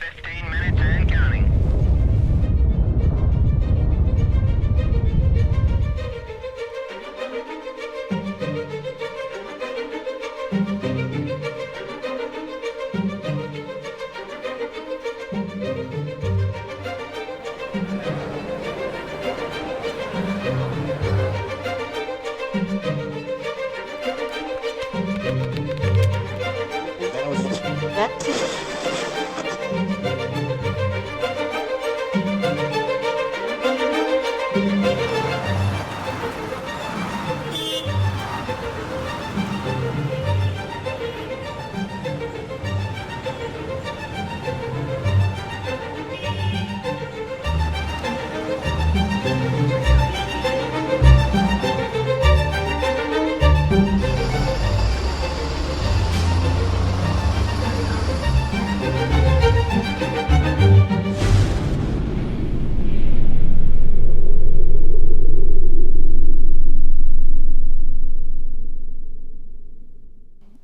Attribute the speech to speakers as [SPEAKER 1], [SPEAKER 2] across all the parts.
[SPEAKER 1] 15 minutes and counting.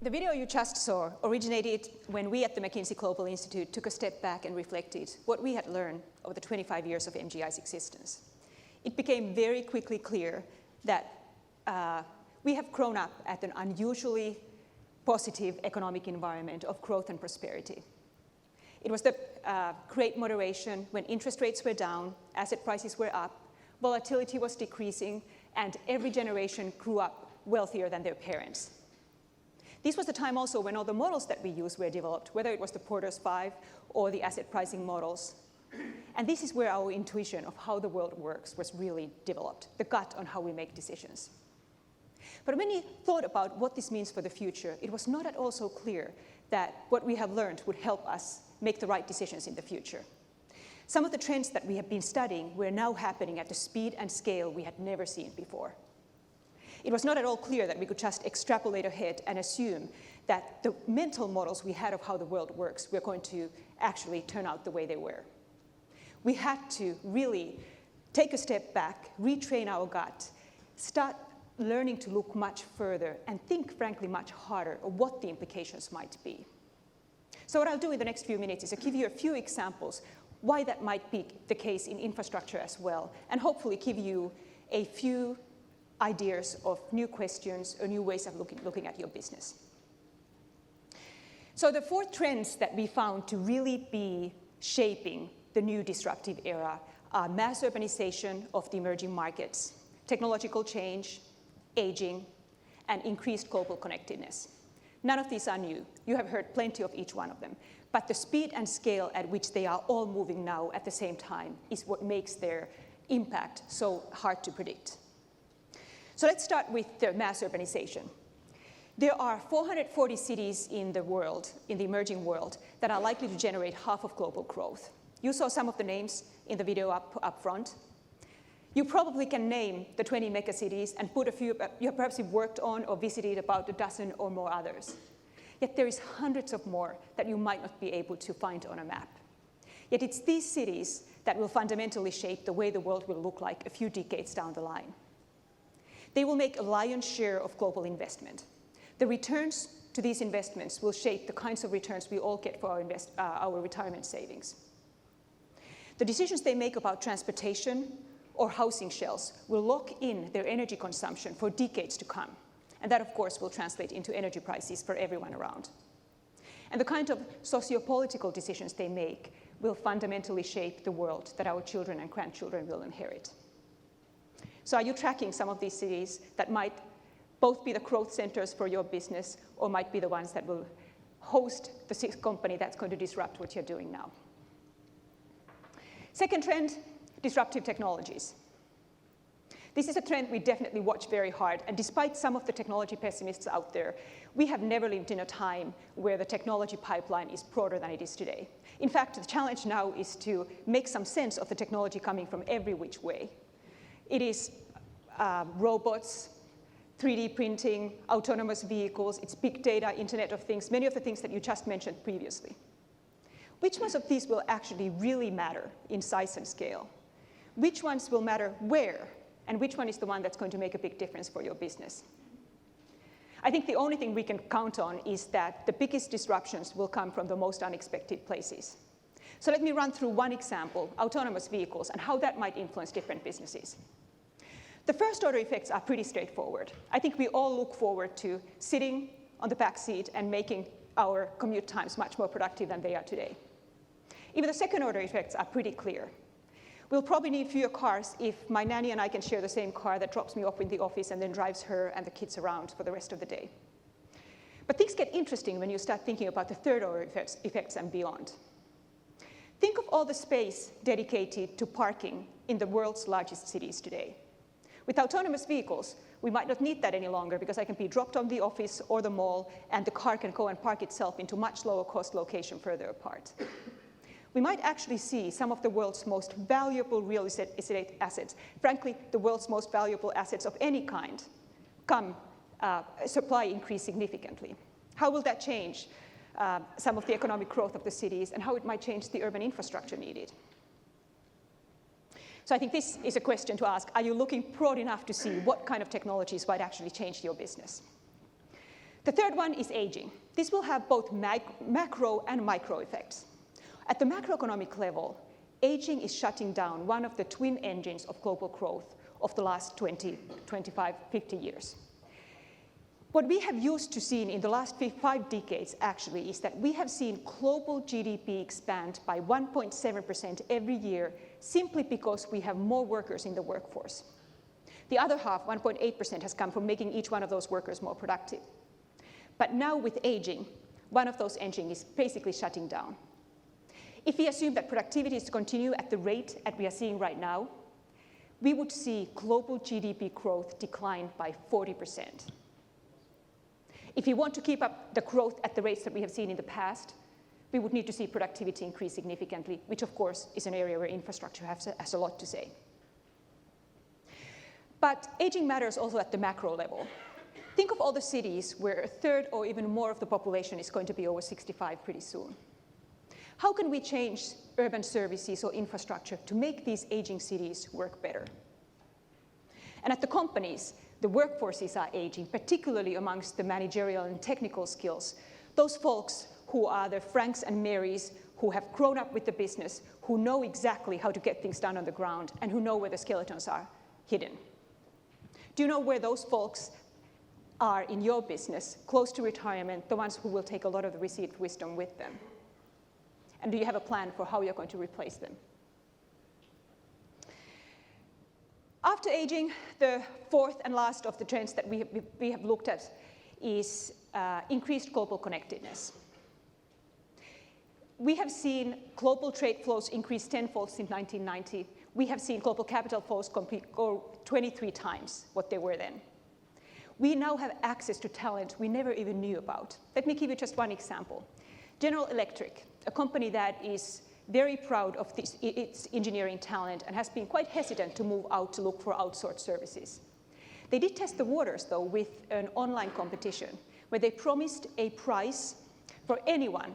[SPEAKER 2] The video you just saw originated when we at the McKinsey Global Institute took a step back and reflected what we had learned over the 25 years of MGI's existence. It became very quickly clear that we have grown up at an unusually positive economic environment of growth and prosperity. It was the great moderation when interest rates were down, asset prices were up, volatility was decreasing, and every generation grew up wealthier than their parents. This was the time also when all the models that we use were developed, whether it was the Porter's 5 or the asset pricing models. And this is where our intuition of how the world works was really developed, the gut on how we make decisions. But when we thought about what this means for the future, it was not at all so clear that what we have learned would help us make the right decisions in the future. Some of the trends that we have been studying were now happening at the speed and scale we had never seen before. It was not at all clear that we could just extrapolate ahead and assume that the mental models we had of how the world works were going to actually turn out the way they were. We had to really take a step back, retrain our gut, start learning to look much further, and think, frankly, much harder of what the implications might be. So what I'll do in the next few minutes is I'll give you a few examples why that might be the case in infrastructure as well, and hopefully give you a few ideas of new questions or new ways of looking at your business. So the 4 trends that we found to really be shaping the new disruptive era are mass urbanization of the emerging markets, technological change, aging, and increased global connectedness. None of these are new. You have heard plenty of each one of them. But the speed and scale at which they are all moving now at the same time is what makes their impact so hard to predict. So let's start with the mass urbanization. There are 440 cities in the world, in the emerging world, that are likely to generate half of global growth. You saw some of the names in the video up front. You probably can name the 20 megacities and put a few, you perhaps have worked on or visited about a dozen or more others. Yet there is hundreds of more that you might not be able to find on a map. Yet it's these cities that will fundamentally shape the way the world will look like a few decades down the line. They will make a lion's share of global investment. The returns to these investments will shape the kinds of returns we all get for our retirement savings. The decisions they make about transportation or housing shells will lock in their energy consumption for decades to come. And that, of course, will translate into energy prices for everyone around. And the kind of socio-political decisions they make will fundamentally shape the world that our children and grandchildren will inherit. So are you tracking some of these cities that might both be the growth centers for your business or might be the ones that will host the company that's going to disrupt what you're doing now? Second trend, disruptive technologies. This is a trend we definitely watch very hard, and despite some of the technology pessimists out there, we have never lived in a time where the technology pipeline is broader than it is today. In fact, the challenge now is to make some sense of the technology coming from every which way. It is robots, 3D printing, autonomous vehicles, it's big data, Internet of Things, many of the things that you just mentioned previously. Which ones of these will actually really matter in size and scale? Which ones will matter where? And which one is the one that's going to make a big difference for your business? I think the only thing we can count on is that the biggest disruptions will come from the most unexpected places. So let me run through one example, autonomous vehicles, and how that might influence different businesses. The first order effects are pretty straightforward. I think we all look forward to sitting on the back seat and making our commute times much more productive than they are today. Even the second order effects are pretty clear. We'll probably need fewer cars if my nanny and I can share the same car that drops me off in the office and then drives her and the kids around for the rest of the day. But things get interesting when you start thinking about the third order effects and beyond. Think of all the space dedicated to parking in the world's largest cities today. With autonomous vehicles, we might not need that any longer because I can be dropped on the office or the mall and the car can go and park itself into much lower cost location further apart. We might actually see some of the world's most valuable real estate assets, frankly, the world's most valuable assets of any kind, supply increase significantly. How will that change some of the economic growth of the cities and how it might change the urban infrastructure needed? So I think this is a question to ask. Are you looking broad enough to see what kind of technologies might actually change your business? The third one is aging. This will have both macro and micro effects. At the macroeconomic level, aging is shutting down one of the twin engines of global growth of the last 20, 25, 50 years. What we have used to see in the last 5 decades, actually, is that we have seen global GDP expand by 1.7% every year simply because we have more workers in the workforce. The other half, 1.8%, has come from making each one of those workers more productive. But now with aging, one of those engines is basically shutting down. If we assume that productivity is to continue at the rate that we are seeing right now, we would see global GDP growth decline by 40%. If we want to keep up the growth at the rates that we have seen in the past, we would need to see productivity increase significantly, which of course is an area where infrastructure has a lot to say. But aging matters also at the macro level. Think of all the cities where a third or even more of the population is going to be over 65 pretty soon. How can we change urban services or infrastructure to make these aging cities work better? And at the companies, the workforces are aging, particularly amongst the managerial and technical skills. Those folks who are the Franks and Marys who have grown up with the business, who know exactly how to get things done on the ground, and who know where the skeletons are hidden. Do you know where those folks are in your business, close to retirement, the ones who will take a lot of the received wisdom with them? And do you have a plan for how you're going to replace them? After aging, the fourth and last of the trends that we have looked at is increased global connectedness. We have seen global trade flows increase tenfold since 1990. We have seen global capital flows go 23 times what they were then. We now have access to talent we never even knew about. Let me give you just one example. General Electric, a company that is very proud of its engineering talent and has been quite hesitant to move out to look for outsourced services. They did test the waters, though, with an online competition where they promised a prize for anyone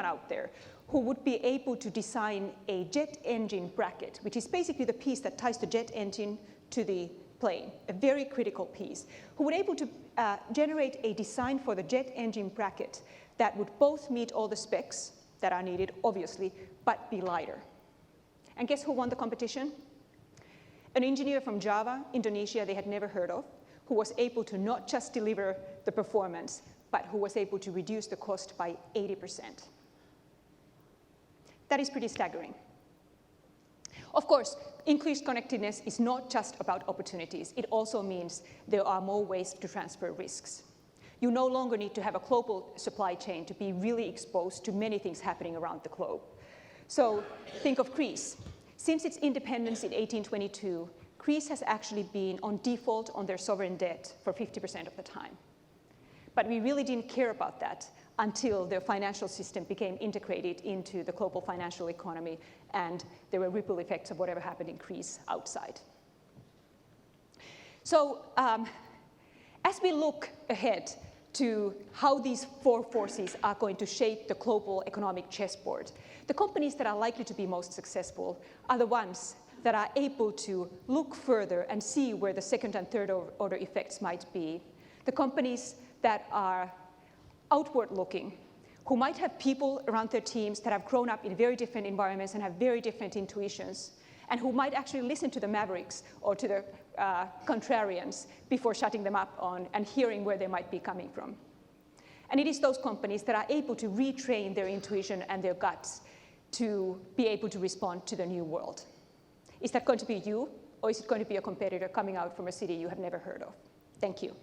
[SPEAKER 2] out there who would be able to design a jet engine bracket, which is basically the piece that ties the jet engine to the plane, a very critical piece, who would be able to generate a design for the jet engine bracket that would both meet all the specs that are needed, obviously, but be lighter. And guess who won the competition? An engineer from Java, Indonesia, they had never heard of, who was able to not just deliver the performance, but who was able to reduce the cost by 80%. That is pretty staggering. Of course, increased connectedness is not just about opportunities. It also means there are more ways to transfer risks. You no longer need to have a global supply chain to be really exposed to many things happening around the globe. So think of Greece. Since its independence in 1822, Greece has actually been on default on their sovereign debt for 50% of the time. But we really didn't care about that until their financial system became integrated into the global financial economy, and there were ripple effects of whatever happened in Greece outside. So as we look ahead to how these four forces are going to shape the global economic chessboard, the companies that are likely to be most successful are the ones that are able to look further and see where the second and third order effects might be. The companies that are outward looking, who might have people around their teams that have grown up in very different environments and have very different intuitions, and who might actually listen to the mavericks or to the contrarians before shutting them up on and hearing where they might be coming from. And it is those companies that are able to retrain their intuition and their guts to be able to respond to the new world. Is that going to be you, or is it going to be a competitor coming out from a city you have never heard of? Thank you.